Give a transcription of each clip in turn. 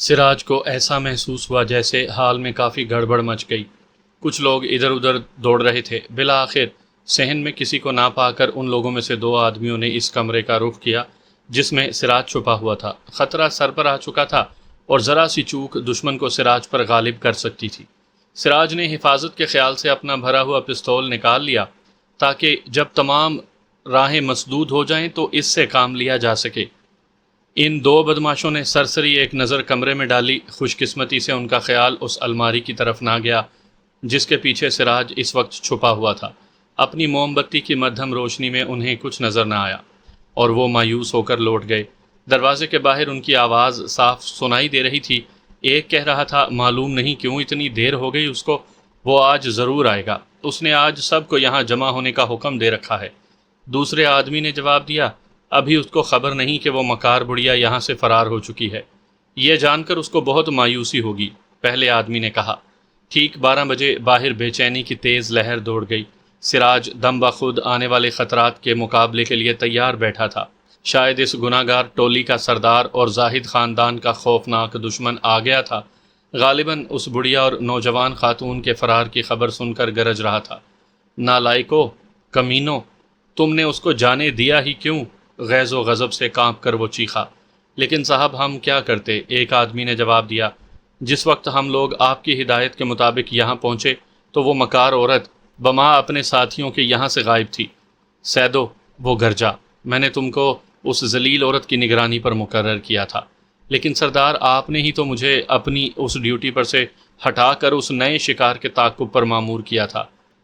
سراج کو ایسا محسوس ہوا جیسے حال میں کافی گڑبڑ مچ گئی۔ کچھ لوگ ادھر ادھر دوڑ رہے تھے۔ بالآخر صحن میں کسی کو نہ پا کر ان لوگوں میں سے دو آدمیوں نے اس کمرے کا رخ کیا جس میں سراج چھپا ہوا تھا۔ خطرہ سر پر آ چکا تھا اور ذرا سی چوک دشمن کو سراج پر غالب کر سکتی تھی۔ سراج نے حفاظت کے خیال سے اپنا بھرا ہوا پستول نکال لیا تاکہ جب تمام راہیں مسدود ہو جائیں تو اس سے کام لیا جا سکے۔ ان دو بدماشوں نے سرسری ایک نظر کمرے میں ڈالی۔ خوش قسمتی سے ان کا خیال اس الماری کی طرف نہ گیا جس کے پیچھے سراج اس وقت چھپا ہوا تھا۔ اپنی موم بتی کی مدھم روشنی میں انہیں کچھ نظر نہ آیا اور وہ مایوس ہو کر لوٹ گئے۔ دروازے کے باہر ان کی آواز صاف سنائی دے رہی تھی۔ ایک کہہ رہا تھا، معلوم نہیں کیوں اتنی دیر ہو گئی اس کو، وہ آج ضرور آئے گا، اس نے آج سب کو یہاں جمع ہونے کا حکم دے رکھا ہے۔ دوسرے آدمی نے جواب دیا، ابھی اس کو خبر نہیں کہ وہ مکار بڑھیا یہاں سے فرار ہو چکی ہے، یہ جان کر اس کو بہت مایوسی ہوگی۔ پہلے آدمی نے کہا۔ ٹھیک 12 بجے باہر بے چینی کی تیز لہر دوڑ گئی۔ سراج دم بخود آنے والے خطرات کے مقابلے کے لیے تیار بیٹھا تھا۔ شاید اس گناہ گار ٹولی کا سردار اور زاہد خاندان کا خوفناک دشمن آ گیا تھا۔ غالباً اس بڑھیا اور نوجوان خاتون کے فرار کی خبر سن کر گرج رہا تھا۔ نالائکو، کمینو، تم نے اس کو جانے دیا ہی کیوں؟ غیظ و غضب سے کانپ کر وہ چیخا۔ لیکن صاحب ہم کیا کرتے، ایک آدمی نے جواب دیا۔ جس وقت ہم لوگ آپ کی ہدایت کے مطابق یہاں پہنچے تو وہ مکار عورت بما اپنے ساتھیوں کے یہاں سے غائب تھی۔ سیدو، وہ گرجا، میں نے تم کو اس ذلیل عورت کی نگرانی پر مقرر کیا تھا، لیکن سردار آپ نے ہی تو مجھے اپنی اس ڈیوٹی پر سے ہٹا کر اس نئے شکار کے تعاقب پر مامور کیا تھا۔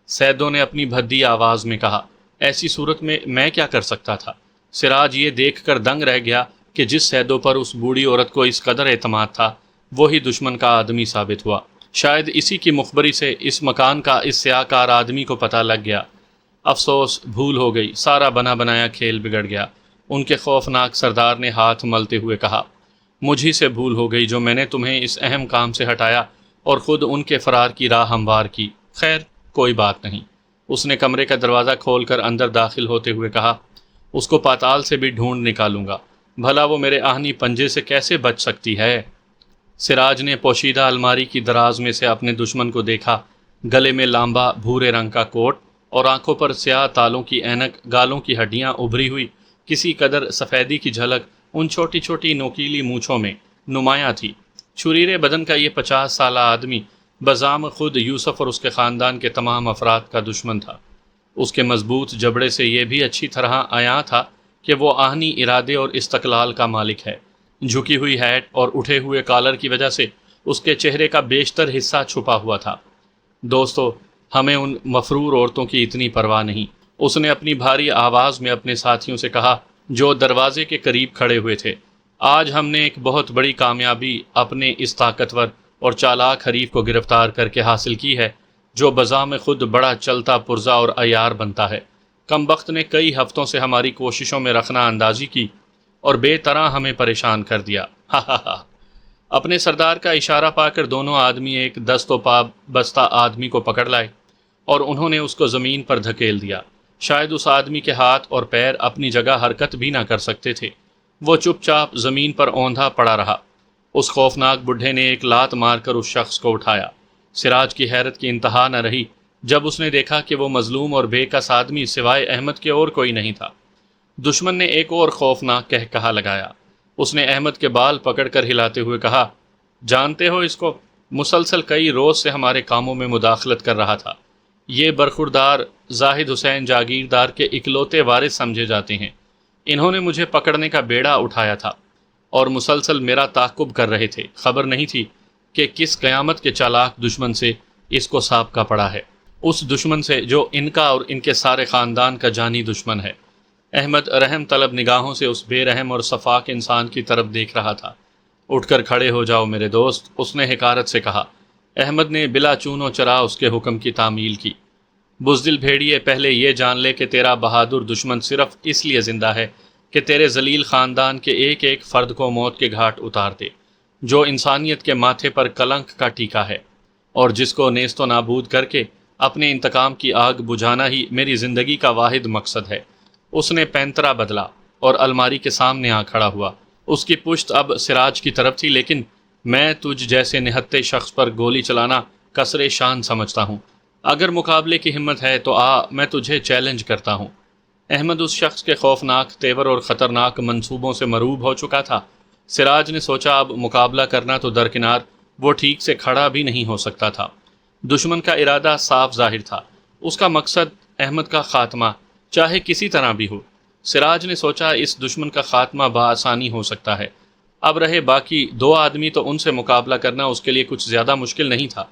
سیدو نے اپنی بھدی آواز میں کہا، ایسی صورت میں کیا کر سکتا تھا؟ سراج یہ دیکھ کر دنگ رہ گیا کہ جس سیدو پر اس بوڑھی عورت کو اس قدر اعتماد تھا وہی دشمن کا آدمی ثابت ہوا۔ شاید اسی کی مخبری سے اس مکان کا اس سیاہ کار آدمی کو پتہ لگ گیا۔ افسوس، بھول ہو گئی، سارا بنا بنایا کھیل بگڑ گیا۔ ان کے خوفناک سردار نے ہاتھ ملتے ہوئے کہا، مجھی سے بھول ہو گئی جو میں نے تمہیں اس اہم کام سے ہٹایا اور خود ان کے فرار کی راہ ہموار کی۔ خیر کوئی بات نہیں۔ اس نے کمرے کا دروازہ کھول کر اندر داخل ہوتے ہوئے کہا، اس کو پاتال سے بھی ڈھونڈ نکالوں گا، بھلا وہ میرے آہنی پنجے سے کیسے بچ سکتی ہے؟ سراج نے پوشیدہ الماری کی دراز میں سے اپنے دشمن کو دیکھا۔ گلے میں لامبا بھورے رنگ کا کوٹ اور آنکھوں پر سیاہ تالوں کی اینک، گالوں کی ہڈیاں ابھری ہوئی کسی قدر سفیدی کی جھلک ان چھوٹی چھوٹی نوکیلی مونچھوں میں نمایاں تھی۔ چھریرے بدن کا یہ 50 سالہ آدمی بذام خود یوسف اور اس کے خاندان کے تمام افراد کا دشمن تھا۔ اس کے مضبوط جبڑے سے یہ بھی اچھی طرح عیاں تھا کہ وہ آہنی ارادے اور استقلال کا مالک ہے۔ جھکی ہوئی ہیٹ اور اٹھے ہوئے کالر کی وجہ سے اس کے چہرے کا بیشتر حصہ چھپا ہوا تھا۔ دوستو، ہمیں ان مفرور عورتوں کی اتنی پرواہ نہیں، اس نے اپنی بھاری آواز میں اپنے ساتھیوں سے کہا جو دروازے کے قریب کھڑے ہوئے تھے۔ آج ہم نے ایک بہت بڑی کامیابی اپنے اس طاقتور اور چالاک حریف کو گرفتار کر کے حاصل کی ہے جو بذام خود بڑا چلتا پرزا اور عیار بنتا ہے۔ کمبخت نے کئی ہفتوں سے ہماری کوششوں میں رخنہ اندازی کی اور بے طرح ہمیں پریشان کر دیا۔ اپنے سردار کا اشارہ پا کر دونوں آدمی ایک دست و پا بستہ آدمی کو پکڑ لائے اور انہوں نے اس کو زمین پر دھکیل دیا۔ شاید اس آدمی کے ہاتھ اور پیر اپنی جگہ حرکت بھی نہ کر سکتے تھے۔ وہ چپ چاپ زمین پر اوندھا پڑا رہا۔ اس خوفناک بڈھے نے ایک لات مار کر اس شخص کو اٹھایا۔ سراج کی حیرت کی انتہا نہ رہی جب اس نے دیکھا کہ وہ مظلوم اور بے کس آدمی سوائے احمد کے اور کوئی نہیں تھا۔ دشمن نے ایک اور خوفناک کہا لگایا۔ اس نے احمد کے بال پکڑ کر ہلاتے ہوئے کہا، جانتے ہو اس کو؟ مسلسل کئی روز سے ہمارے کاموں میں مداخلت کر رہا تھا۔ یہ برخوردار زاہد حسین جاگیردار کے اکلوتے وارث سمجھے جاتے ہیں۔ انہوں نے مجھے پکڑنے کا بیڑا اٹھایا تھا اور مسلسل میرا تعاقب کر رہے تھے۔ خبر نہیں تھی کہ کس قیامت کے چالاک دشمن سے اس کو سابقہ پڑا ہے، اس دشمن سے جو ان کا اور ان کے سارے خاندان کا جانی دشمن ہے۔ احمد رحم طلب نگاہوں سے اس بے رحم اور صفاک انسان کی طرف دیکھ رہا تھا۔ اٹھ کر کھڑے ہو جاؤ میرے دوست، اس نے حقارت سے کہا۔ احمد نے بلا چون و چرا اس کے حکم کی تعمیل کی۔ بزدل بھیڑیے، پہلے یہ جان لے کہ تیرا بہادر دشمن صرف اس لیے زندہ ہے کہ تیرے ذلیل خاندان کے ایک ایک فرد کو موت کے گھاٹ اتار دے، جو انسانیت کے ماتھے پر کلنک کا ٹیکا ہے، اور جس کو نیست و نابود کر کے اپنے انتقام کی آگ بجھانا ہی میری زندگی کا واحد مقصد ہے۔ اس نے پینترا بدلا اور الماری کے سامنے آ کھڑا ہوا۔ اس کی پشت اب سراج کی طرف تھی، لیکن میں تجھ جیسے نہتے شخص پر گولی چلانا کسر شان سمجھتا ہوں. اگر مقابلے کی ہمت ہے تو آ، میں تجھے چیلنج کرتا ہوں. احمد اس شخص کے خوفناک تیور اور خطرناک منصوبوں سے مرعوب ہو چکا تھا. سراج نے سوچا اب مقابلہ کرنا تو درکنار، وہ ٹھیک سے کھڑا بھی نہیں ہو سکتا تھا. دشمن کا ارادہ صاف ظاہر تھا، اس کا مقصد احمد کا خاتمہ، چاہے کسی طرح بھی ہو. سراج نے سوچا اس دشمن کا خاتمہ بآسانی ہو سکتا ہے. اب رہے باقی دو آدمی تو ان سے مقابلہ کرنا اس کے لیے کچھ زیادہ مشکل نہیں تھا.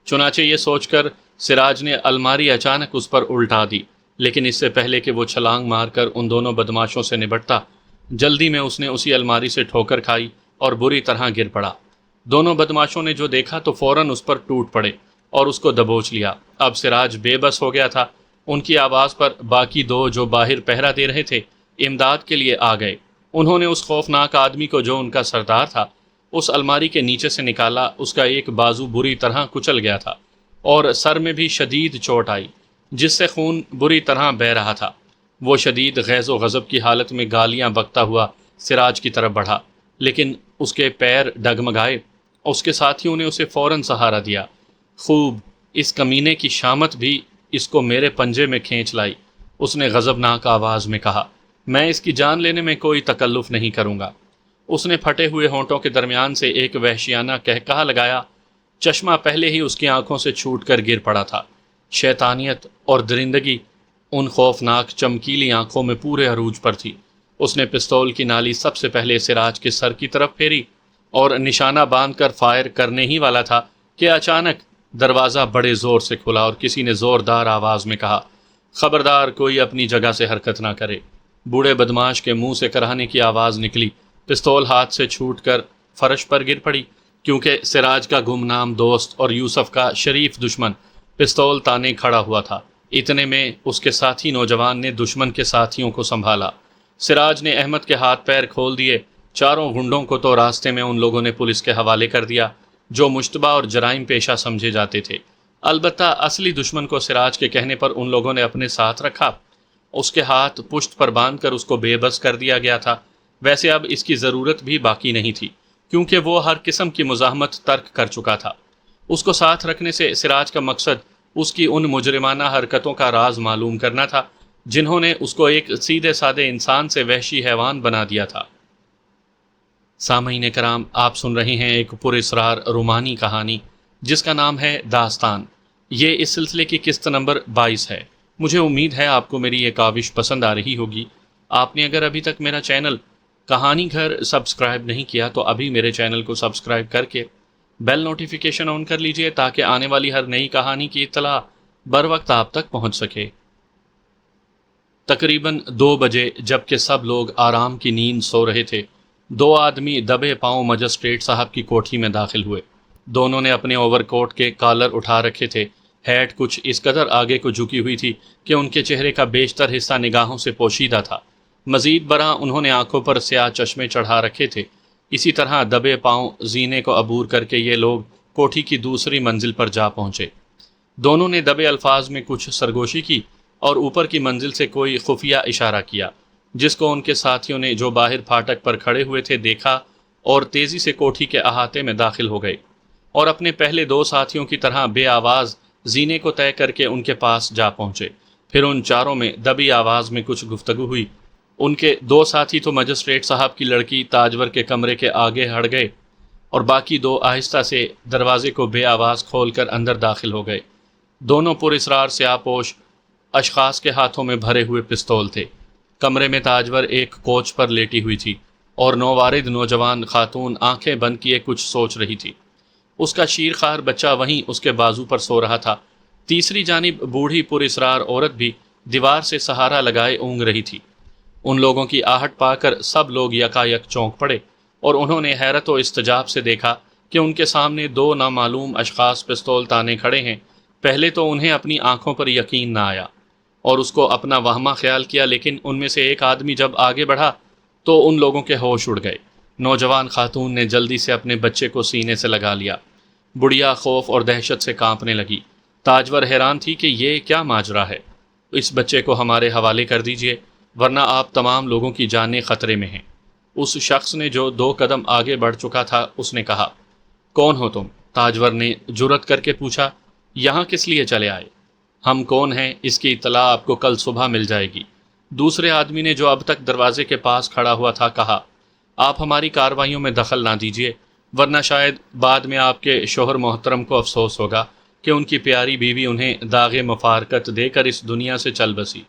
چنانچہ یہ سوچ کر سراج نے الماری اچانک اس پر الٹا دی، لیکن اس سے پہلے کہ وہ چھلانگ مار کر ان دونوں بدماشوں سے نبٹتا، جلدی میں اس نے اسی الماری سے ٹھوکر کھائی اور بری طرح گر پڑا. دونوں بدماشوں نے جو دیکھا تو فوراً اس پر ٹوٹ پڑے اور اس کو دبوچ لیا. اب سراج بے بس ہو گیا تھا. ان کی آواز پر باقی دو جو باہر پہرا دے رہے تھے امداد کے لیے آ گئے. انہوں نے اس خوفناک آدمی کو جو ان کا سردار تھا اس الماری کے نیچے سے نکالا. اس کا ایک بازو بری طرح کچل گیا تھا اور سر میں بھی شدید چوٹ آئی جس سے خون بری طرح بہہ رہا تھا. وہ شدید غیظ و غضب کی حالت میں گالیاں بکتا ہوا سراج کی طرف بڑھا، لیکن اس کے پیر ڈگمگائے. اس کے ساتھیوں نے اسے فوراً سہارا دیا. خوب، اس کمینے کی شامت بھی اس کو میرے پنجے میں کھینچ لائی، اس نے غضبناک آواز میں کہا. میں اس کی جان لینے میں کوئی تکلف نہیں کروں گا. اس نے پھٹے ہوئے ہونٹوں کے درمیان سے ایک وحشیانہ قہقہہ لگایا. چشمہ پہلے ہی اس کی آنکھوں سے چھوٹ کر گر پڑا تھا. شیطانیت اور درندگی ان خوفناک چمکیلی آنکھوں میں پورے عروج پر تھی. اس نے پستول کی نالی سب سے پہلے سراج کے سر کی طرف پھیری اور نشانہ باندھ کر فائر کرنے ہی والا تھا کہ اچانک دروازہ بڑے زور سے کھلا اور کسی نے زوردار آواز میں کہا، خبردار کوئی اپنی جگہ سے حرکت نہ کرے. بوڑھے بدماش کے منہ سے کراہنے کی آواز نکلی. پستول ہاتھ سے چھوٹ کر فرش پر گر پڑی، کیونکہ سراج کا گمنام دوست اور یوسف کا شریف دشمن پستول تانے کھڑا ہوا تھا. اتنے میں اس کے ساتھی نوجوان نے دشمن کے ساتھیوں کو سنبھالا. سراج نے احمد کے ہاتھ پیر کھول دیے. چاروں گنڈوں کو تو راستے میں ان لوگوں نے پولیس کے حوالے کر دیا جو مشتبہ اور جرائم پیشہ سمجھے جاتے تھے. البتہ اصلی دشمن کو سراج کے کہنے پر ان لوگوں نے اپنے ساتھ رکھا. اس کے ہاتھ پشت پر باندھ کر اس کو بے بس کر دیا گیا تھا. ویسے اب اس کی ضرورت بھی باقی نہیں تھی، کیونکہ وہ ہر قسم کی مزاحمت ترک کر چکا تھا. اس کو ساتھ رکھنے سے سراج کا مقصد اس کی ان مجرمانہ حرکتوں کا راز معلوم کرنا تھا جنہوں نے اس کو ایک سیدھے سادے انسان سے وحشی حیوان بنا دیا تھا. سامعین کرام، آپ سن رہے ہیں ایک پر اسرار رومانی کہانی جس کا نام ہے داستان. یہ اس سلسلے کی قسط نمبر 22 ہے. مجھے امید ہے آپ کو میری یہ کاوش پسند آ رہی ہوگی. آپ نے اگر ابھی تک میرا چینل کہانی گھر سبسکرائب نہیں کیا تو ابھی میرے چینل کو سبسکرائب کر کے بیل نوٹیفیکیشن آن کر لیجئے تاکہ آنے والی ہر نئی کہانی کی اطلاع بر وقت آپ تک پہنچ سکے. تقریباً 2 بجے جب کہ سب لوگ آرام کی نیند سو رہے تھے، 2 آدمی دبے پاؤں مجسٹریٹ صاحب کی کوٹھی میں داخل ہوئے. دونوں نے اپنے اوور کوٹ کے کالر اٹھا رکھے تھے. ہیٹ کچھ اس قدر آگے کو جھکی ہوئی تھی کہ ان کے چہرے کا بیشتر حصہ نگاہوں سے پوشیدہ تھا. مزید برآں انہوں نے آنکھوں پر سیاہ چشمے چڑھا رکھے تھے. اسی طرح دبے پاؤں زینے کو عبور کر کے یہ لوگ کوٹھی کی دوسری منزل پر جا پہنچے. دونوں نے دبے الفاظ میں کچھ سرگوشی کی اور اوپر کی منزل سے کوئی خفیہ اشارہ کیا، جس کو ان کے ساتھیوں نے جو باہر پھاٹک پر کھڑے ہوئے تھے دیکھا اور تیزی سے کوٹھی کے احاطے میں داخل ہو گئے اور اپنے پہلے 2 ساتھیوں کی طرح بے آواز زینے کو طے کر کے ان کے پاس جا پہنچے. پھر ان چاروں میں دبی آواز میں کچھ گفتگو ہوئی. ان کے 2 ساتھی تو مجسٹریٹ صاحب کی لڑکی تاجور کے کمرے کے آگے ہٹ گئے اور باقی 2 آہستہ سے دروازے کو بے آواز کھول کر اندر داخل ہو گئے. دونوں پر اسرار سیاہ پوش اشخاص کے ہاتھوں میں بھرے ہوئے پستول تھے. کمرے میں تاجور ایک کوچ پر لیٹی ہوئی تھی اور نووارد نوجوان خاتون آنکھیں بند کیے کچھ سوچ رہی تھی. اس کا شیرخوار بچہ وہیں اس کے بازو پر سو رہا تھا. تیسری جانب بوڑھی پر اسرار عورت بھی دیوار سے سہارا لگائے اونگ رہی تھی. ان لوگوں کی آہٹ پا کر سب لوگ یکایک چونک پڑے اور انہوں نے حیرت و استجاب سے دیکھا کہ ان کے سامنے 2 نامعلوم اشخاص پستول تانے کھڑے ہیں. پہلے تو انہیں اپنی آنکھوں پر یقین نہ آیا اور اس کو اپنا وہمہ خیال کیا، لیکن ان میں سے ایک آدمی جب آگے بڑھا تو ان لوگوں کے ہوش اڑ گئے. نوجوان خاتون نے جلدی سے اپنے بچے کو سینے سے لگا لیا. بڑھیا خوف اور دہشت سے کانپنے لگی. تاجور حیران تھی کہ یہ کیا ماجرا ہے. اس بچے کو ہمارے حوالے کر دیجئے ورنہ آپ تمام لوگوں کی جانیں خطرے میں ہیں. اس شخص نے جو 2 قدم آگے بڑھ چکا تھا اس نے کہا. کون ہو تم؟ تاجور نے جرت کر کے پوچھا۔ یہاں کس لیے چلے آئے؟ ہم کون ہیں اس کی اطلاع آپ کو کل صبح مل جائے گی، دوسرے آدمی نے جو اب تک دروازے کے پاس کھڑا ہوا تھا کہا۔ آپ ہماری کارروائیوں میں دخل نہ دیجیے، ورنہ شاید بعد میں آپ کے شوہر محترم کو افسوس ہوگا کہ ان کی پیاری بیوی انہیں داغ مفارقت دے کر اس دنیا سے چل بسی۔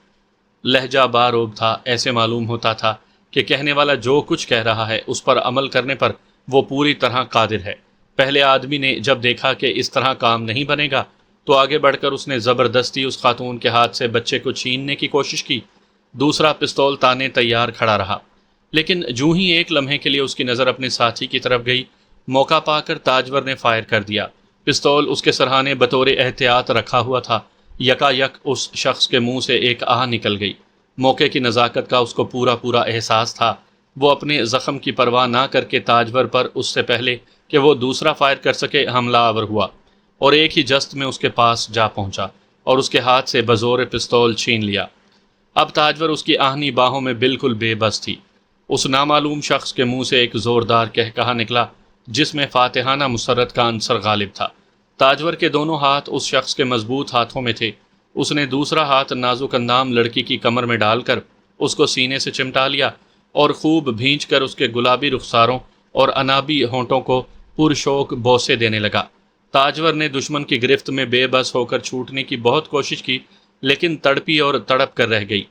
لہجہ باروب تھا، ایسے معلوم ہوتا تھا کہ کہنے والا جو کچھ کہہ رہا ہے اس پر عمل کرنے پر وہ پوری طرح قادر ہے۔ پہلے آدمی نے جب دیکھا کہ اس طرح کام نہیں بنے گا تو آگے بڑھ کر اس نے زبردستی اس خاتون کے ہاتھ سے بچے کو چھیننے کی کوشش کی۔ دوسرا پستول تانے تیار کھڑا رہا، لیکن جو ہی ایک لمحے کے لیے اس کی نظر اپنے ساتھی کی طرف گئی، موقع پا کر تاجور نے فائر کر دیا۔ پستول اس کے سرہانے بطور احتیاط رکھا ہوا تھا۔ یکا یک اس شخص کے منہ سے ایک آہ نکل گئی۔ موقع کی نزاکت کا اس کو پورا احساس تھا۔ وہ اپنے زخم کی پرواہ نہ کر کے تاجور پر اس سے پہلے کہ وہ دوسرا فائر کر سکے حملہ آور ہوا، اور ایک ہی جست میں اس کے پاس جا پہنچا اور اس کے ہاتھ سے بزور پستول چھین لیا۔ اب تاجور اس کی آہنی باہوں میں بالکل بے بس تھی۔ اس نامعلوم شخص کے منہ سے ایک زوردار کہا نکلا جس میں فاتحانہ مسرت کا عنصر غالب تھا۔ تاجور کے دونوں ہاتھ اس شخص کے مضبوط ہاتھوں میں تھے۔ اس نے دوسرا ہاتھ نازک اندام لڑکی کی کمر میں ڈال کر اس کو سینے سے چمٹا لیا اور خوب بھینچ کر اس کے گلابی رخساروں اور انابی ہونٹوں کو پرشوق بوسے دینے لگا۔ تاجور نے دشمن کی گرفت میں بے بس ہو کر چھوٹنے کی بہت کوشش کی، لیکن تڑپی اور تڑپ کر رہ گئی۔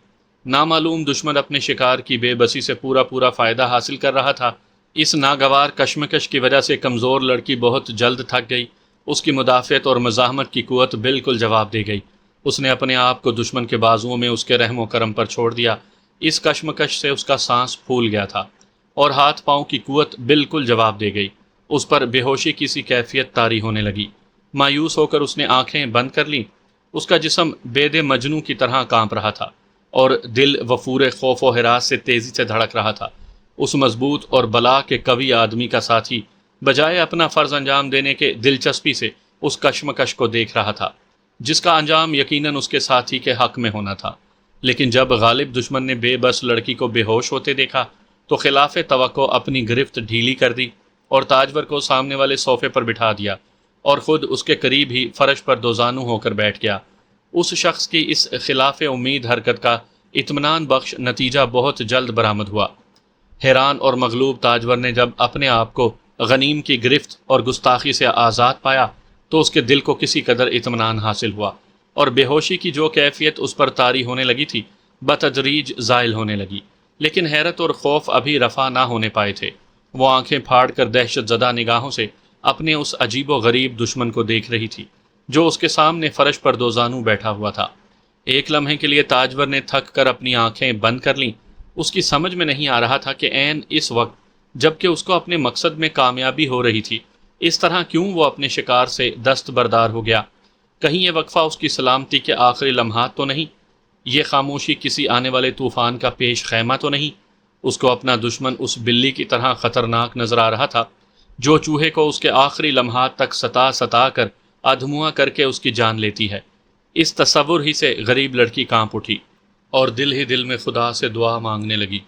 نامعلوم دشمن اپنے شکار کی بے بسی سے پورا فائدہ حاصل کر رہا تھا۔ اس ناگوار کشمکش کی وجہ سے کمزور لڑکی بہت جلد تھک گئی۔ اس کی مدافعت اور مزاحمت کی قوت بالکل جواب دے گئی۔ اس نے اپنے آپ کو دشمن کے بازوؤں میں اس کے رحم و کرم پر چھوڑ دیا۔ اس کشمکش سے اس کا سانس پھول گیا تھا اور ہاتھ پاؤں کی قوت بالکل جواب دے گئی۔ اس پر بے ہوشی کی سی کیفیت طاری ہونے لگی۔ مایوس ہو کر اس نے آنکھیں بند کر لیں۔ اس کا جسم بید مجنوں کی طرح کانپ رہا تھا اور دل وفور خوف و ہراس سے تیزی سے دھڑک رہا تھا۔ اس مضبوط اور بلا کے قوی آدمی کا ساتھی بجائے اپنا فرض انجام دینے کے دلچسپی سے اس کشمکش کو دیکھ رہا تھا جس کا انجام یقیناً اس کے ساتھی کے حق میں ہونا تھا۔ لیکن جب غالب دشمن نے بے بس لڑکی کو بے ہوش ہوتے دیکھا تو خلاف توقع اپنی گرفت ڈھیلی کر دی اور تاجور کو سامنے والے صوفے پر بٹھا دیا اور خود اس کے قریب ہی فرش پر دوزانو ہو کر بیٹھ گیا۔ اس شخص کی اس خلاف امید حرکت کا اطمینان بخش نتیجہ بہت جلد برآمد ہوا۔ حیران اور مغلوب تاجور نے جب اپنے آپ کو غنیم کی گرفت اور گستاخی سے آزاد پایا تو اس کے دل کو کسی قدر اطمینان حاصل ہوا اور بے ہوشی کی جو کیفیت اس پر طاری ہونے لگی تھی بتدریج زائل ہونے لگی، لیکن حیرت اور خوف ابھی رفع نہ ہونے پائے تھے۔ وہ آنکھیں پھاڑ کر دہشت زدہ نگاہوں سے اپنے اس عجیب و غریب دشمن کو دیکھ رہی تھی جو اس کے سامنے فرش پر دوزانو بیٹھا ہوا تھا۔ ایک لمحے کے لیے تاجور نے تھک کر اپنی آنکھیں بند کر لیں۔ اس کی سمجھ میں نہیں آ رہا تھا کہ عین اس وقت جبکہ اس کو اپنے مقصد میں کامیابی ہو رہی تھی، اس طرح کیوں وہ اپنے شکار سے دستبردار ہو گیا۔ کہیں یہ وقفہ اس کی سلامتی کے آخری لمحات تو نہیں؟ یہ خاموشی کسی آنے والے طوفان کا پیش خیمہ تو نہیں؟ اس کو اپنا دشمن اس بلی کی طرح خطرناک نظر آ رہا تھا جو چوہے کو اس کے آخری لمحات تک ستا کر ادھموا کر کے اس کی جان لیتی ہے۔ اس تصور ہی سے غریب لڑکی کانپ اٹھی اور دل ہی دل میں خدا سے دعا مانگنے لگی۔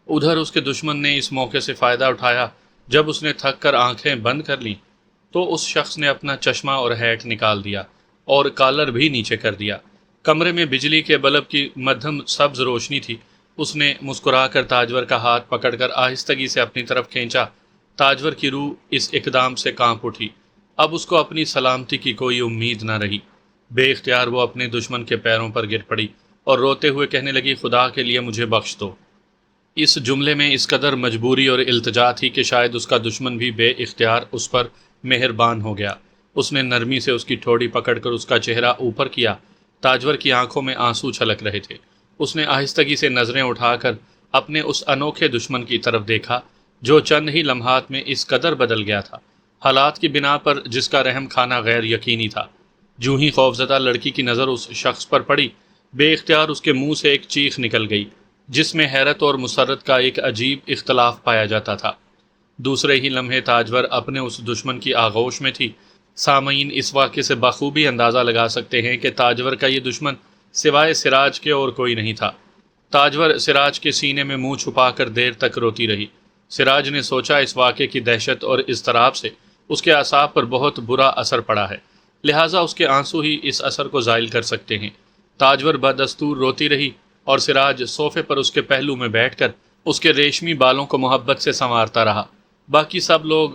ادھر اس کے دشمن نے اس موقع سے فائدہ اٹھایا جب اس نے تھک کر آنکھیں بند کر لیں تو اس شخص نے اپنا چشمہ اور ہیٹ نکال دیا اور کالر بھی نیچے کر دیا۔ کمرے میں بجلی کے بلب کی مدھم سبز روشنی تھی۔ اس نے مسکرا کر تاجور کا ہاتھ پکڑ کر آہستگی سے اپنی طرف کھینچا۔ تاجور کی روح اس اقدام سے کانپ اٹھی۔ اب اس کو اپنی سلامتی کی کوئی امید نہ رہی۔ بے اختیار وہ اپنے دشمن کے پیروں پر گر پڑی اور روتے ہوئے کہنے لگی، خدا کے لیے مجھے بخش دو۔ اس جملے میں اس قدر مجبوری اور التجا تھی کہ شاید اس کا دشمن بھی بے اختیار اس پر مہربان ہو گیا۔ اس نے نرمی سے اس کی ٹھوڑی پکڑ کر اس کا چہرہ اوپر کیا۔ تاجور کی آنکھوں میں آنسو چھلک رہے تھے۔ اس نے آہستگی سے نظریں اٹھا کر اپنے اس انوکھے دشمن کی طرف دیکھا جو چند ہی لمحات میں اس قدر بدل گیا تھا، حالات کی بنا پر جس کا رحم کھانا غیر یقینی تھا۔ جو ہی خوفزدہ لڑکی کی نظر اس شخص پر پڑی، بے اختیار اس کے منہ سے ایک چیخ نکل گئی جس میں حیرت اور مسرت کا ایک عجیب اختلاف پایا جاتا تھا۔ دوسرے ہی لمحے تاجور اپنے اس دشمن کی آغوش میں تھی۔ سامعین اس واقعے سے بخوبی اندازہ لگا سکتے ہیں کہ تاجور کا یہ دشمن سوائے سراج کے اور کوئی نہیں تھا۔ تاجور سراج کے سینے میں منہ چھپا کر دیر تک روتی رہی۔ سراج نے سوچا اس واقعے کی دہشت اور اضطراب سے اس کے اعصاب پر بہت برا اثر پڑا ہے، لہٰذا اس کے آنسو ہی اس اثر کو زائل کر سکتے ہیں۔ تاجور بدستور روتی رہی اور سراج صوفے پر اس کے پہلو میں بیٹھ کر اس کے ریشمی بالوں کو محبت سے سنوارتا رہا۔ باقی سب لوگ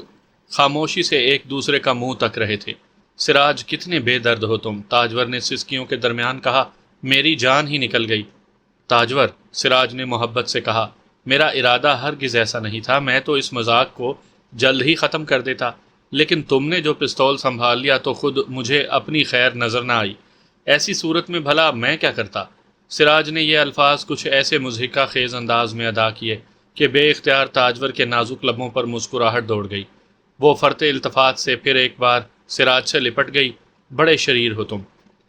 خاموشی سے ایک دوسرے کا منہ تک رہے تھے۔ سراج کتنے بے درد ہو تم، تاجور نے سسکیوں کے درمیان کہا، میری جان ہی نکل گئی۔ تاجور، سراج نے محبت سے کہا، میرا ارادہ ہرگز ایسا نہیں تھا، میں تو اس مذاق کو جلد ہی ختم کر دیتا، لیکن تم نے جو پستول سنبھال لیا تو خود مجھے اپنی خیر نظر نہ آئی، ایسی صورت میں بھلا میں کیا کرتا؟ سراج نے یہ الفاظ کچھ ایسے مضحکہ خیز انداز میں ادا کیے کہ بے اختیار تاجور کے نازک لبوں پر مسکراہٹ دوڑ گئی۔ وہ فرط التفات سے پھر ایک بار سراج سے لپٹ گئی، بڑے شریر ہو تم۔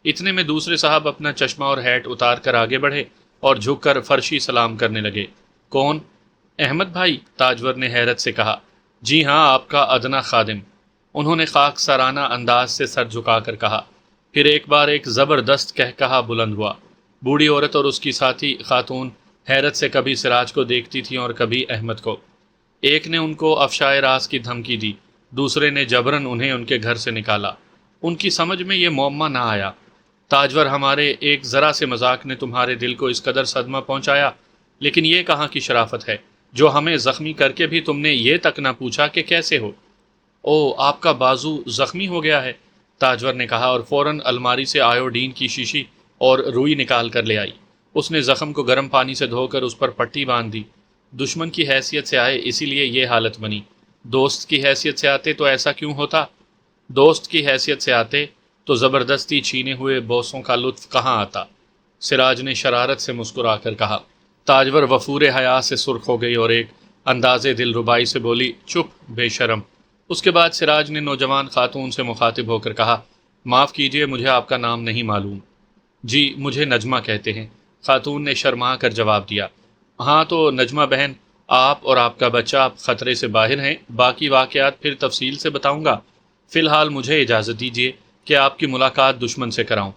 اتنے میں دوسرے صاحب اپنا چشمہ اور ہیٹ اتار کر آگے بڑھے اور جھک کر فرشی سلام کرنے لگے۔ کون؟ احمد بھائی، تاجور نے حیرت سے کہا۔ جی ہاں، آپ کا ادنا خادم، انہوں نے خاک سارانہ انداز سے سر جھکا کر کہا۔ پھر ایک بار ایک زبردست کہکہا بلند ہوا۔ بوڑھی عورت اور اس کی ساتھی خاتون حیرت سے کبھی سراج کو دیکھتی تھیں اور کبھی احمد کو۔ ایک نے ان کو افشائے راز کی دھمکی دی، دوسرے نے جبراً انہیں ان کے گھر سے نکالا۔ ان کی سمجھ میں یہ معمہ نہ آیا۔ تاجور، ہمارے ایک ذرا سے مذاق نے تمہارے دل کو اس قدر صدمہ پہنچایا، لیکن یہ کہاں کی شرافت ہے جو ہمیں زخمی کر کے بھی تم نے یہ تک نہ پوچھا کہ کیسے ہو؟ او، آپ کا بازو زخمی ہو گیا ہے، تاجور نے کہا اور فوراً الماری سے آیوڈین کی شیشی اور روئی نکال کر لے آئی۔ اس نے زخم کو گرم پانی سے دھو کر اس پر پٹی باندھ دی۔ دشمن کی حیثیت سے آئے اسی لیے یہ حالت بنی، دوست کی حیثیت سے آتے تو ایسا کیوں ہوتا؟ دوست کی حیثیت سے آتے تو زبردستی چھینے ہوئے بوسوں کا لطف کہاں آتا؟ سراج نے شرارت سے مسکرا کر کہا۔ تاجور وفور حیا سے سرخ ہو گئی اور ایک انداز دل ربائی سے بولی، چپ بے شرم۔ اس کے بعد سراج نے نوجوان خاتون سے مخاطب ہو کر کہا، معاف کیجیے، مجھے آپ کا نام نہیں معلوم۔ جی، مجھے نجمہ کہتے ہیں، خاتون نے شرما کر جواب دیا۔ ہاں تو نجمہ بہن، آپ اور آپ کا بچہ آپ خطرے سے باہر ہیں، باقی واقعات پھر تفصیل سے بتاؤں گا۔ فی الحال مجھے اجازت دیجیے کہ آپ کی ملاقات دشمن سے کراؤں۔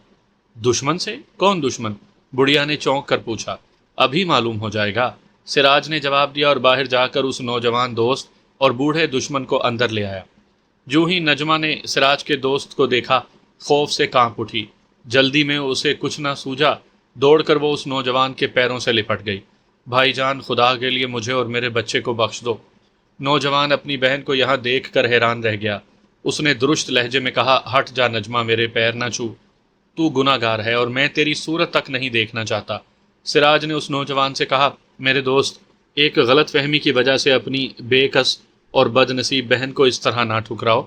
دشمن سے؟ کون دشمن؟ بڑھیا نے چونک کر پوچھا۔ ابھی معلوم ہو جائے گا، سراج نے جواب دیا اور باہر جا کر اس نوجوان دوست اور بوڑھے دشمن کو اندر لے آیا۔ جو ہی نجمہ نے سراج کے دوست کو دیکھا، خوف سے کانپ اٹھی۔ جلدی میں اسے کچھ نہ سوجا، دوڑ کر وہ اس نوجوان کے پیروں سے لپٹ گئی۔ بھائی جان، خدا کے لیے مجھے اور میرے بچے کو بخش دو۔ نوجوان اپنی بہن کو یہاں دیکھ کر حیران رہ گیا۔ اس نے درست لہجے میں کہا، ہٹ جا نجمہ، میرے پیر نہ چھو، تو گناہ گار ہے اور میں تیری صورت تک نہیں دیکھنا چاہتا۔ سراج نے اس نوجوان سے کہا، میرے دوست، ایک غلط فہمی کی وجہ سے اپنی بے کس اور بد نصیب بہن کو اس طرح نہ ٹھکراؤ،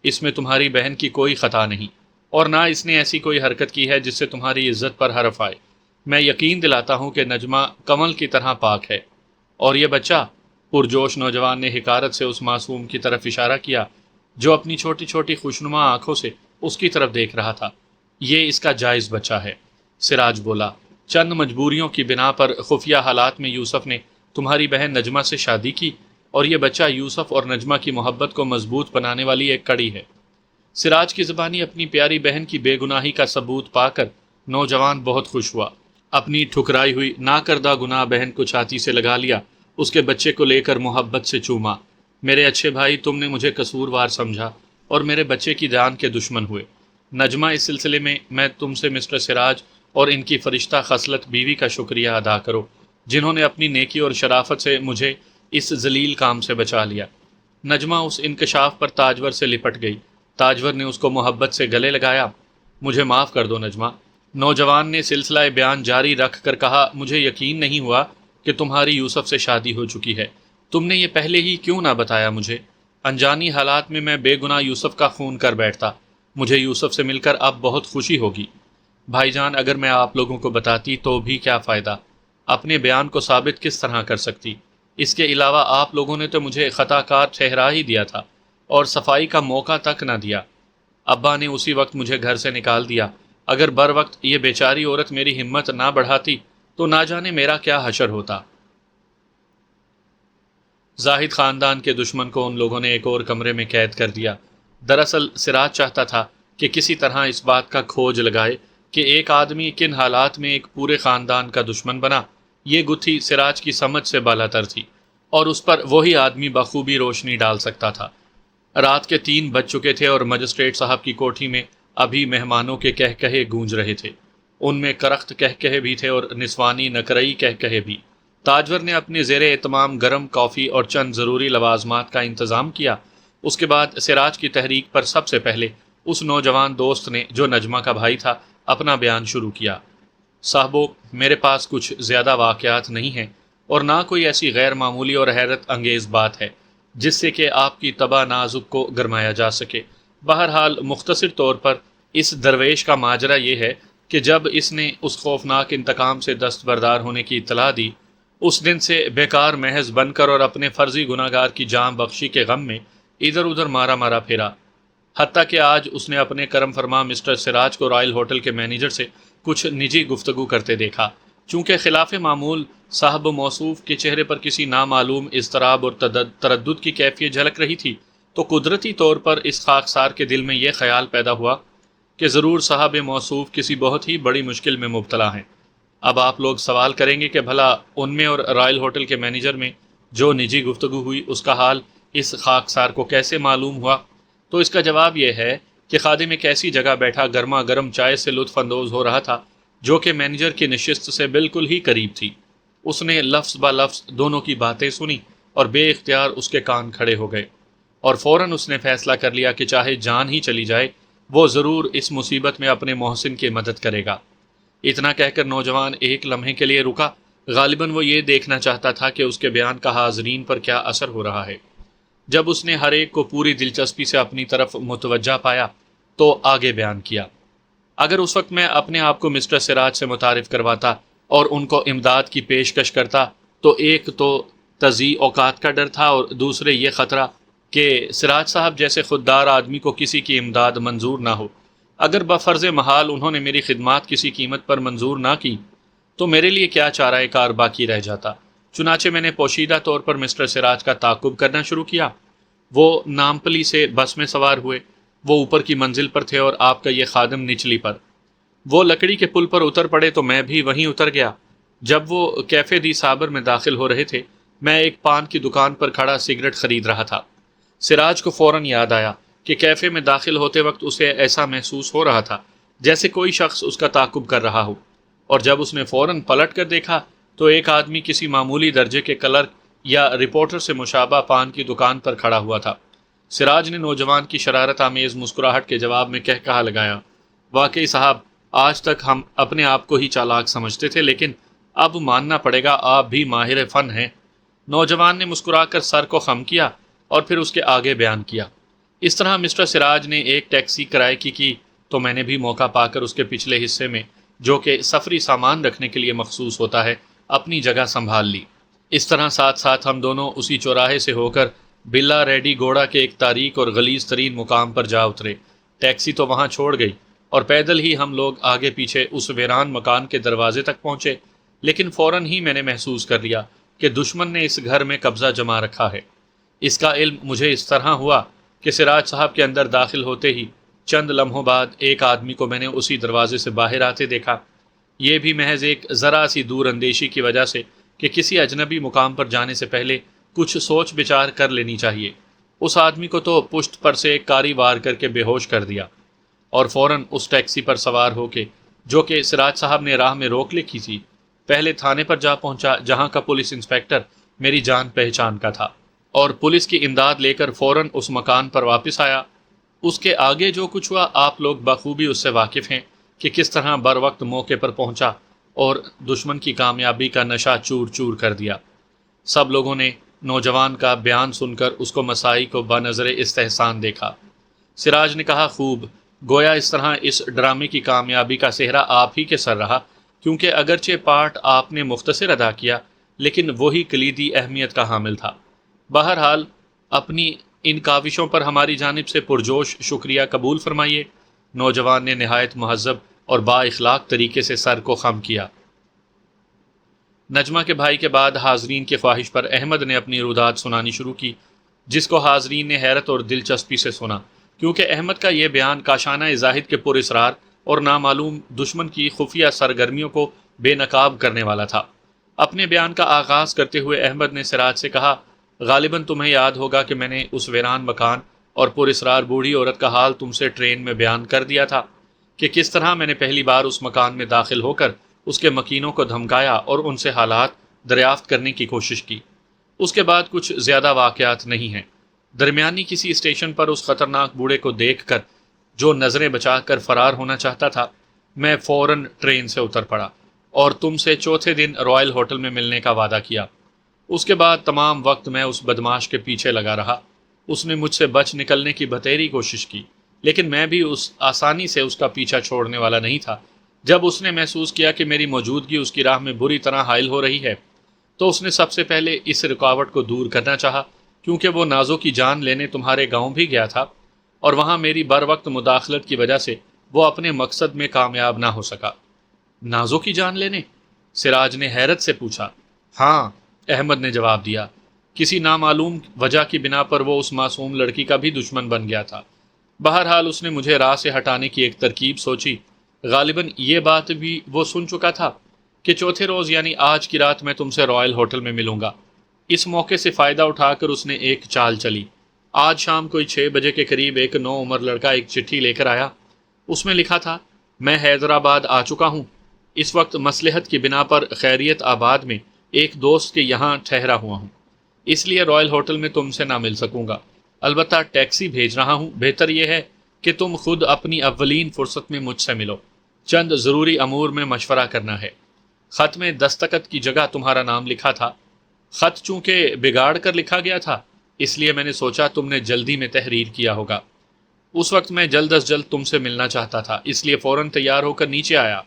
اس میں تمہاری بہن کی کوئی خطا نہیں، اور نہ اس نے ایسی کوئی حرکت کی ہے جس سے تمہاری عزت پر حرف آئے۔ میں یقین دلاتا ہوں کہ نجمہ کمل کی طرح پاک ہے، اور یہ بچہ، پرجوش نوجوان نے حقارت سے اس معصوم کی طرف اشارہ کیا جو اپنی چھوٹی چھوٹی خوشنما آنکھوں سے اس کی طرف دیکھ رہا تھا، یہ اس کا جائز بچہ ہے۔ سراج بولا، چند مجبوریوں کی بنا پر خفیہ حالات میں یوسف نے تمہاری بہن نجمہ سے شادی کی، اور یہ بچہ یوسف اور نجمہ کی محبت کو مضبوط بنانے والی ایک کڑی ہے۔ سراج کی زبانی اپنی پیاری بہن کی بے گناہی کا ثبوت پا کر نوجوان بہت خوش ہوا۔ اپنی ٹھکرائی ہوئی نہ کردہ گناہ بہن کو چھاتی سے لگا لیا، اس کے بچے کو لے کر محبت سے چوما۔ میرے اچھے بھائی، تم نے مجھے قصوروار سمجھا اور میرے بچے کی جان کے دشمن ہوئے۔ نجمہ، اس سلسلے میں تم سے مسٹر سراج اور ان کی فرشتہ خصلت بیوی کا شکریہ ادا کرو، جنہوں نے اپنی نیکی اور شرافت سے مجھے اس ذلیل کام سے بچا لیا۔ نجمہ اس انکشاف پر تاجور سے لپٹ گئی۔ تاجور نے اس کو محبت سے گلے لگایا۔ مجھے معاف کر دو نجمہ، نوجوان نے سلسلہ بیان جاری رکھ کر کہا، مجھے یقین نہیں ہوا کہ تمہاری یوسف سے شادی ہو چکی ہے۔ تم نے یہ پہلے ہی کیوں نہ بتایا مجھے؟ انجانی حالات میں بے گناہ یوسف کا خون کر بیٹھتا۔ مجھے یوسف سے مل کر اب بہت خوشی ہوگی۔ بھائی جان، اگر میں آپ لوگوں کو بتاتی تو بھی کیا فائدہ؟ اپنے بیان کو ثابت کس طرح کر سکتی؟ اس کے علاوہ آپ لوگوں نے تو مجھے خطا کار ٹھہرا ہی دیا تھا اور صفائی کا موقع تک نہ دیا۔ ابا نے اسی وقت مجھے گھر سے نکال دیا۔ اگر بر وقت یہ بیچاری عورت میری ہمت نہ بڑھاتی تو نہ جانے میرا کیا حشر ہوتا۔ زاہد خاندان کے دشمن کو ان لوگوں نے ایک اور کمرے میں قید کر دیا۔ دراصل سراج چاہتا تھا کہ کسی طرح اس بات کا کھوج لگائے کہ ایک آدمی کن حالات میں ایک پورے خاندان کا دشمن بنا۔ یہ گتھی سراج کی سمجھ سے بالاتر تھی اور اس پر وہی آدمی بخوبی روشنی ڈال سکتا تھا۔ رات کے 3 بج چکے تھے اور مجسٹریٹ صاحب کی کوٹھی میں ابھی مہمانوں کے کہکہے گونج رہے تھے۔ ان میں کرخت کہکہے بھی تھے اور نسوانی نکرئی کہکہے بھی۔ تاجور نے اپنے زیر اہتمام گرم کافی اور چند ضروری لوازمات کا انتظام کیا۔ اس کے بعد سراج کی تحریک پر سب سے پہلے اس نوجوان دوست نے، جو نجمہ کا بھائی تھا، اپنا بیان شروع کیا۔ صاحبو، میرے پاس کچھ زیادہ واقعات نہیں ہیں اور نہ کوئی ایسی غیر معمولی اور حیرت انگیز بات ہے جس سے کہ آپ کی طبع نازک کو گرمایا جا سکے۔ بہرحال مختصر طور پر اس درویش کا ماجرا یہ ہے کہ جب اس نے اس خوفناک انتقام سے دستبردار ہونے کی اطلاع دی، اس دن سے بیکار محض بن کر اور اپنے فرضی گناہگار کی جان بخشی کے غم میں ادھر ادھر مارا پھرا، حتیٰ کہ آج اس نے اپنے کرم فرما مسٹر سراج کو رائل ہوٹل کے مینیجر سے کچھ نجی گفتگو کرتے دیکھا۔ چونکہ خلاف معمول صاحب موصوف کے چہرے پر کسی نامعلوم اضطراب اور تردد کی کیفیت جھلک رہی تھی، تو قدرتی طور پر اس خاکسار کے دل میں یہ خیال پیدا ہوا کہ ضرور صاحب موصوف کسی بہت ہی بڑی مشکل میں مبتلا ہیں۔ اب آپ لوگ سوال کریں گے کہ بھلا ان میں اور رائل ہوٹل کے مینیجر میں جو نجی گفتگو ہوئی، اس کا حال اس خاکسار کو کیسے معلوم ہوا؟ تو اس کا جواب یہ ہے کہ خادم ایک ایسی جگہ بیٹھا گرما گرم چائے سے لطف اندوز ہو رہا تھا جو کہ مینیجر کی نشست سے بالکل ہی قریب تھی۔ اس نے لفظ با لفظ دونوں کی باتیں سنی اور بے اختیار اس کے کان کھڑے ہو گئے، اور فوراً اس نے فیصلہ کر لیا کہ چاہے جان ہی چلی جائے، وہ ضرور اس مصیبت میں اپنے محسن کی مدد کرے گا۔ اتنا کہہ کر نوجوان ایک لمحے کے لیے رکا۔ غالباً وہ یہ دیکھنا چاہتا تھا کہ اس کے بیان کا حاضرین پر کیا اثر ہو رہا ہے۔ جب اس نے ہر ایک کو پوری دلچسپی سے اپنی طرف متوجہ پایا تو آگے بیان کیا۔ اگر اس وقت میں اپنے آپ کو مسٹر سراج سے متعارف کرواتا اور ان کو امداد کی پیشکش کرتا، تو ایک تو تضییع اوقات کا ڈر تھا اور دوسرے یہ خطرہ کہ سراج صاحب جیسے خوددار آدمی کو کسی کی امداد منظور نہ ہو۔ اگر بفرض محال انہوں نے میری خدمات کسی قیمت پر منظور نہ کی تو میرے لیے کیا چارہ کار باقی رہ جاتا۔ چنانچہ میں نے پوشیدہ طور پر مسٹر سراج کا تعاقب کرنا شروع کیا۔ وہ نامپلی سے بس میں سوار ہوئے۔ وہ اوپر کی منزل پر تھے اور آپ کا یہ خادم نچلی پر۔ وہ لکڑی کے پل پر اتر پڑے تو میں بھی وہیں اتر گیا۔ جب وہ کیفے دی صابر میں داخل ہو رہے تھے، میں ایک پان کی دکان پر کھڑا سگریٹ خرید رہا تھا۔ سراج کو فوراً یاد آیا کہ کیفے میں داخل ہوتے وقت اسے ایسا محسوس ہو رہا تھا جیسے کوئی شخص اس کا تعاقب کر رہا ہو، اور جب اس نے فوراً پلٹ کر دیکھا تو ایک آدمی کسی معمولی درجے کے کلرک یا رپورٹر سے مشابہ پان کی دکان پر کھڑا ہوا تھا۔ سراج نے نوجوان کی شرارت آمیز مسکراہٹ کے جواب میں کہا لگایا، واقعی صاحب، آج تک ہم اپنے آپ کو ہی چالاک سمجھتے تھے، لیکن اب ماننا پڑے گا آپ بھی ماہر فن ہیں۔ نوجوان نے مسکرا کر سر کو خم کیا اور پھر اس کے آگے بیان کیا۔ اس طرح مسٹر سراج نے ایک ٹیکسی کرائے کی تو میں نے بھی موقع پا کر اس کے پچھلے حصے میں، جو کہ سفری سامان رکھنے کے لیے مخصوص ہوتا ہے، اپنی جگہ سنبھال لی۔ اس طرح ساتھ ساتھ ہم دونوں اسی چوراہے سے ہو کر بلا ریڈی گوڑا کے ایک تاریک اور غلیظ ترین مقام پر جا اترے۔ ٹیکسی تو وہاں چھوڑ گئی اور پیدل ہی ہم لوگ آگے پیچھے اس ویران مکان کے دروازے تک پہنچے، لیکن فوراً ہی میں نے محسوس کر لیا کہ دشمن نے اس گھر میں قبضہ جما رکھا ہے۔ اس کا علم مجھے اس طرح ہوا کہ سراج صاحب کے اندر داخل ہوتے ہی چند لمحوں بعد ایک آدمی کو میں نے اسی دروازے سے باہر آتے دیکھا، یہ بھی محض ایک ذرا سی دور اندیشی کی وجہ سے کہ کسی اجنبی مقام پر جانے سے پہلے کچھ سوچ بچار کر لینی چاہیے۔ اس آدمی کو تو پشت پر سے ایک کاری وار کر کے بے ہوش کر دیا، اور فوراً اس ٹیکسی پر سوار ہو کے، جو کہ سراج صاحب نے راہ میں روک لکھی تھی، پہلے تھانے پر جا پہنچا، جہاں کا پولیس انسپیکٹر میری جان پہچان کا تھا، اور پولیس کی امداد لے کر فوراً اس مکان پر واپس آیا۔ اس کے آگے جو کچھ ہوا آپ لوگ بخوبی اس سے واقف ہیں کہ کس طرح بر وقت موقع پر پہنچا اور دشمن کی کامیابی کا نشہ چور چور کر دیا۔ سب لوگوں نے نوجوان کا بیان سن کر اس کو مسائی کو بنظر استحسان دیکھا۔ سراج نے کہا، خوب، گویا اس طرح اس ڈرامے کی کامیابی کا سہرا آپ ہی کے سر رہا، کیونکہ اگرچہ پارٹ آپ نے مختصر ادا کیا لیکن وہی کلیدی اہمیت کا حامل تھا۔ بہرحال اپنی ان کاوشوں پر ہماری جانب سے پرجوش شکریہ قبول فرمائیے۔ نوجوان نے نہایت مہذب اور با اخلاق طریقے سے سر کو خم کیا۔ نجمہ کے بھائی کے بعد حاضرین کی خواہش پر احمد نے اپنی رودات سنانی شروع کی، جس کو حاضرین نے حیرت اور دلچسپی سے سنا، کیونکہ احمد کا یہ بیان کاشانہ زاہد کے پر اسرار اور نامعلوم دشمن کی خفیہ سرگرمیوں کو بے نقاب کرنے والا تھا۔ اپنے بیان کا آغاز کرتے ہوئے احمد نے سراج سے کہا، غالباً تمہیں یاد ہوگا کہ میں نے اس ویران مکان اور پراسرار بوڑھی عورت کا حال تم سے ٹرین میں بیان کر دیا تھا کہ کس طرح میں نے پہلی بار اس مکان میں داخل ہو کر اس کے مکینوں کو دھمکایا اور ان سے حالات دریافت کرنے کی کوشش کی۔ اس کے بعد کچھ زیادہ واقعات نہیں ہیں۔ درمیانی کسی اسٹیشن پر اس خطرناک بوڑھے کو دیکھ کر جو نظریں بچا کر فرار ہونا چاہتا تھا، میں فوراً ٹرین سے اتر پڑا اور تم سے چوتھے دن رائل ہوٹل میں ملنے کا وعدہ کیا۔ اس کے بعد تمام وقت میں اس بدماش کے پیچھے لگا رہا۔ اس نے مجھ سے بچ نکلنے کی بتیری کوشش کی، لیکن میں بھی اس آسانی سے اس کا پیچھا چھوڑنے والا نہیں تھا۔ جب اس نے محسوس کیا کہ میری موجودگی اس کی راہ میں بری طرح حائل ہو رہی ہے، تو اس نے سب سے پہلے اس رکاوٹ کو دور کرنا چاہا، کیونکہ وہ نازو کی جان لینے تمہارے گاؤں بھی گیا تھا اور وہاں میری بر وقت مداخلت کی وجہ سے وہ اپنے مقصد میں کامیاب نہ ہو سکا۔ نازو کی جان لینے؟ سراج نے حیرت سے پوچھا۔ ہاں، احمد نے جواب دیا۔ کسی نامعلوم وجہ کی بنا پر وہ اس معصوم لڑکی کا بھی دشمن بن گیا تھا۔ بہرحال اس نے مجھے راہ سے ہٹانے کی ایک ترکیب سوچی۔ غالباً یہ بات بھی وہ سن چکا تھا کہ چوتھے روز یعنی آج کی رات میں تم سے رائل ہوٹل میں ملوں گا۔ اس موقع سے فائدہ اٹھا کر اس نے ایک چال چلی۔ آج شام کوئی 6 بجے کے قریب ایک نو عمر لڑکا ایک چٹھی لے کر آیا۔ اس میں لکھا تھا، میں حیدرآباد آ چکا ہوں۔ اس وقت مصلحت کی بنا پر خیریت آباد میں ایک دوست کے یہاں ٹھہرا ہوا ہوں، اس لیے رائل ہوٹل میں تم سے نہ مل سکوں گا۔ البتہ ٹیکسی بھیج رہا ہوں۔ بہتر یہ ہے کہ تم خود اپنی اولین فرصت میں مجھ سے ملو۔ چند ضروری امور میں مشورہ کرنا ہے۔ خط میں دستخط کی جگہ تمہارا نام لکھا تھا۔ خط چونکہ بگاڑ کر لکھا گیا تھا، اس لیے میں نے سوچا تم نے جلدی میں تحریر کیا ہوگا۔ اس وقت میں جلد از جلد تم سے ملنا چاہتا تھا، اس لیے فوراً تیار ہو کر نیچے آیا۔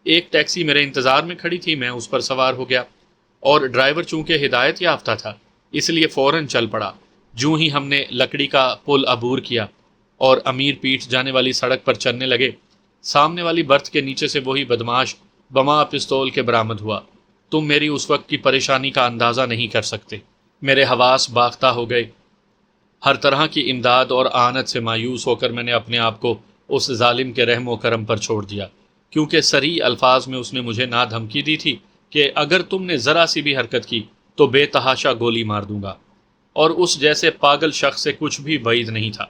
ایک ٹیکسی میرے انتظار میں کھڑی تھی، میں اس پر سوار ہو گیا اور ڈرائیور چونکہ ہدایت یافتہ تھا اس لیے فوراً چل پڑا۔ جوں ہی ہم نے لکڑی کا پل عبور کیا اور امیر پیٹھ جانے والی سڑک پر چلنے لگے، سامنے والی برتھ کے نیچے سے وہی بدماش بما پستول کے برآمد ہوا۔ تم میری اس وقت کی پریشانی کا اندازہ نہیں کر سکتے۔ میرے حواس باختہ ہو گئے۔ ہر طرح کی امداد اور آنت سے مایوس ہو کر میں نے اپنے آپ کو اس ظالم کے رحم و کرم پر چھوڑ دیا، کیونکہ صریح الفاظ میں اس نے مجھے نہ دھمکی دی تھی کہ اگر تم نے ذرا سی بھی حرکت کی تو بے تحاشا گولی مار دوں گا، اور اس جیسے پاگل شخص سے کچھ بھی بعید نہیں تھا۔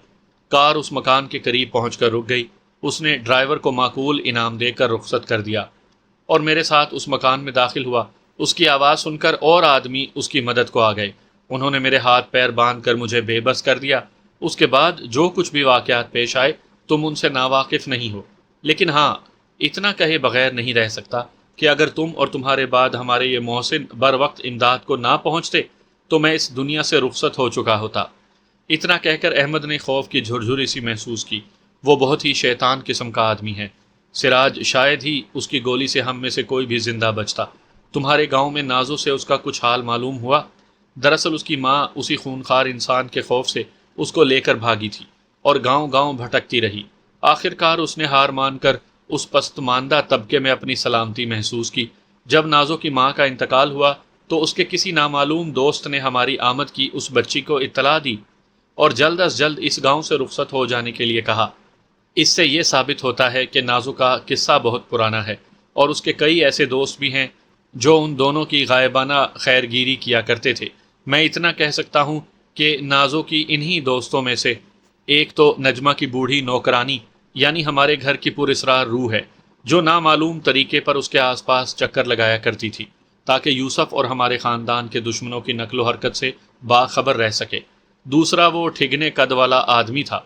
کار اس مکان کے قریب پہنچ کر رک گئی۔ اس نے ڈرائیور کو معقول انعام دے کر رخصت کر دیا اور میرے ساتھ اس مکان میں داخل ہوا۔ اس کی آواز سن کر اور آدمی اس کی مدد کو آ گئے۔ انہوں نے میرے ہاتھ پیر باندھ کر مجھے بے بس کر دیا۔ اس کے بعد جو کچھ بھی واقعات پیش آئے تم ان سے ناواقف نہیں ہو، لیکن ہاں، اتنا کہے بغیر نہیں رہ سکتا کہ اگر تم اور تمہارے بعد ہمارے یہ محسن بر وقت امداد کو نہ پہنچتے تو میں اس دنیا سے رخصت ہو چکا ہوتا۔ اتنا کہہ کر احمد نے خوف کی جھرجھری سی محسوس کی۔ وہ بہت ہی شیطان قسم کا آدمی ہے۔ سراج، شاید ہی اس کی گولی سے ہم میں سے کوئی بھی زندہ بچتا۔ تمہارے گاؤں میں نازو سے اس کا کچھ حال معلوم ہوا؟ دراصل اس کی ماں اسی خونخوار انسان کے خوف سے اس کو لے کر بھاگی تھی اور گاؤں گاؤں بھٹکتی رہی۔ آخر کار اس نے ہار مان کر اس پسماندہ طبقے میں اپنی سلامتی محسوس کی۔ جب نازو کی ماں کا انتقال ہوا تو اس کے کسی نامعلوم دوست نے ہماری آمد کی اس بچی کو اطلاع دی اور جلد از جلد اس گاؤں سے رخصت ہو جانے کے لیے کہا۔ اس سے یہ ثابت ہوتا ہے کہ نازو کا قصہ بہت پرانا ہے اور اس کے کئی ایسے دوست بھی ہیں جو ان دونوں کی غائبانہ خیرگیری کیا کرتے تھے۔ میں اتنا کہہ سکتا ہوں کہ نازو کی انہی دوستوں میں سے ایک تو نجمہ کی بوڑھی نوکرانی یعنی ہمارے گھر کی پراسرار روح ہے، جو نامعلوم طریقے پر اس کے آس پاس چکر لگایا کرتی تھی تاکہ یوسف اور ہمارے خاندان کے دشمنوں کی نقل و حرکت سے باخبر رہ سکے۔ دوسرا وہ ٹھگنے قد والا آدمی تھا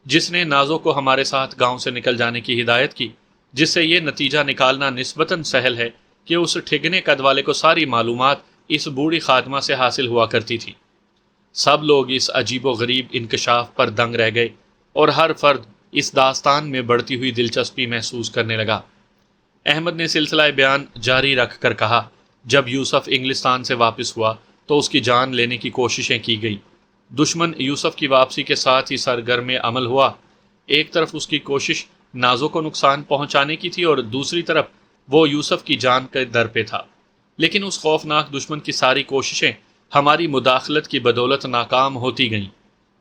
جس نے نازو کو ہمارے ساتھ گاؤں سے نکل جانے کی ہدایت کی، جس سے یہ نتیجہ نکالنا نسبتاً سہل ہے کہ اس ٹھگنے قد والے کو ساری معلومات اس بوڑھی خادمہ سے حاصل ہوا کرتی تھی۔ سب لوگ اس عجیب و غریب انکشاف پر دنگ رہ گئے اور ہر فرد اس داستان میں بڑھتی ہوئی دلچسپی محسوس کرنے لگا۔ احمد نے سلسلہ بیان جاری رکھ کر کہا، جب یوسف انگلستان سے واپس ہوا تو اس کی جان لینے کی کوششیں کی گئی۔ دشمن یوسف کی واپسی کے ساتھ ہی سرگرم عمل ہوا۔ ایک طرف اس کی کوشش نازو کو نقصان پہنچانے کی تھی اور دوسری طرف وہ یوسف کی جان کے در پہ تھا، لیکن اس خوفناک دشمن کی ساری کوششیں ہماری مداخلت کی بدولت ناکام ہوتی گئیں۔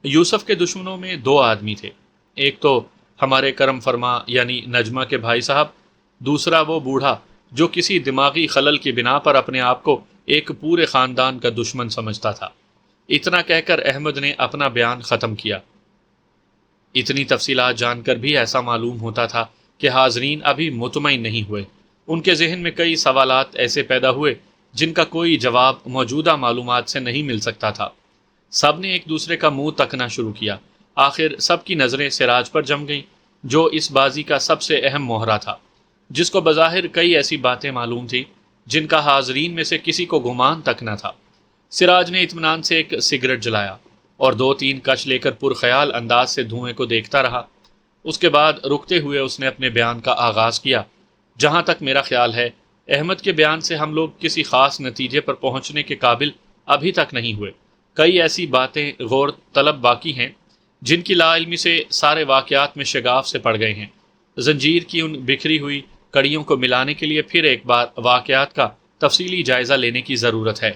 یوسف کے دشمنوں میں 2 آدمی تھے، ایک تو ہمارے کرم فرما یعنی نجمہ کے بھائی صاحب، دوسرا وہ بوڑھا جو کسی دماغی خلل کی بنا پر اپنے آپ کو ایک پورے خاندان کا دشمن سمجھتا تھا۔ اتنا کہہ کر احمد نے اپنا بیان ختم کیا۔ اتنی تفصیلات جان کر بھی ایسا معلوم ہوتا تھا کہ حاضرین ابھی مطمئن نہیں ہوئے۔ ان کے ذہن میں کئی سوالات ایسے پیدا ہوئے جن کا کوئی جواب موجودہ معلومات سے نہیں مل سکتا تھا۔ سب نے ایک دوسرے کا منہ تکنا شروع کیا۔ آخر سب کی نظریں سراج پر جم گئیں، جو اس بازی کا سب سے اہم مہرہ تھا، جس کو بظاہر کئی ایسی باتیں معلوم تھیں جن کا حاضرین میں سے کسی کو گمان تک نہ تھا۔ سراج نے اطمینان سے ایک سگریٹ جلایا اور 2-3 کش لے کر پرخیال انداز سے دھوئیں کو دیکھتا رہا۔ اس کے بعد رکتے ہوئے اس نے اپنے بیان کا آغاز کیا۔ جہاں تک میرا خیال ہے، احمد کے بیان سے ہم لوگ کسی خاص نتیجے پر پہنچنے کے قابل ابھی تک نہیں ہوئے۔ کئی ایسی باتیں غور طلب باقی ہیں جن کی لا علمی سے سارے واقعات میں شگاف سے پڑ گئے ہیں۔ زنجیر کی ان بکھری ہوئی کڑیوں کو ملانے کے لیے پھر ایک بار واقعات کا تفصیلی جائزہ لینے کی ضرورت ہے۔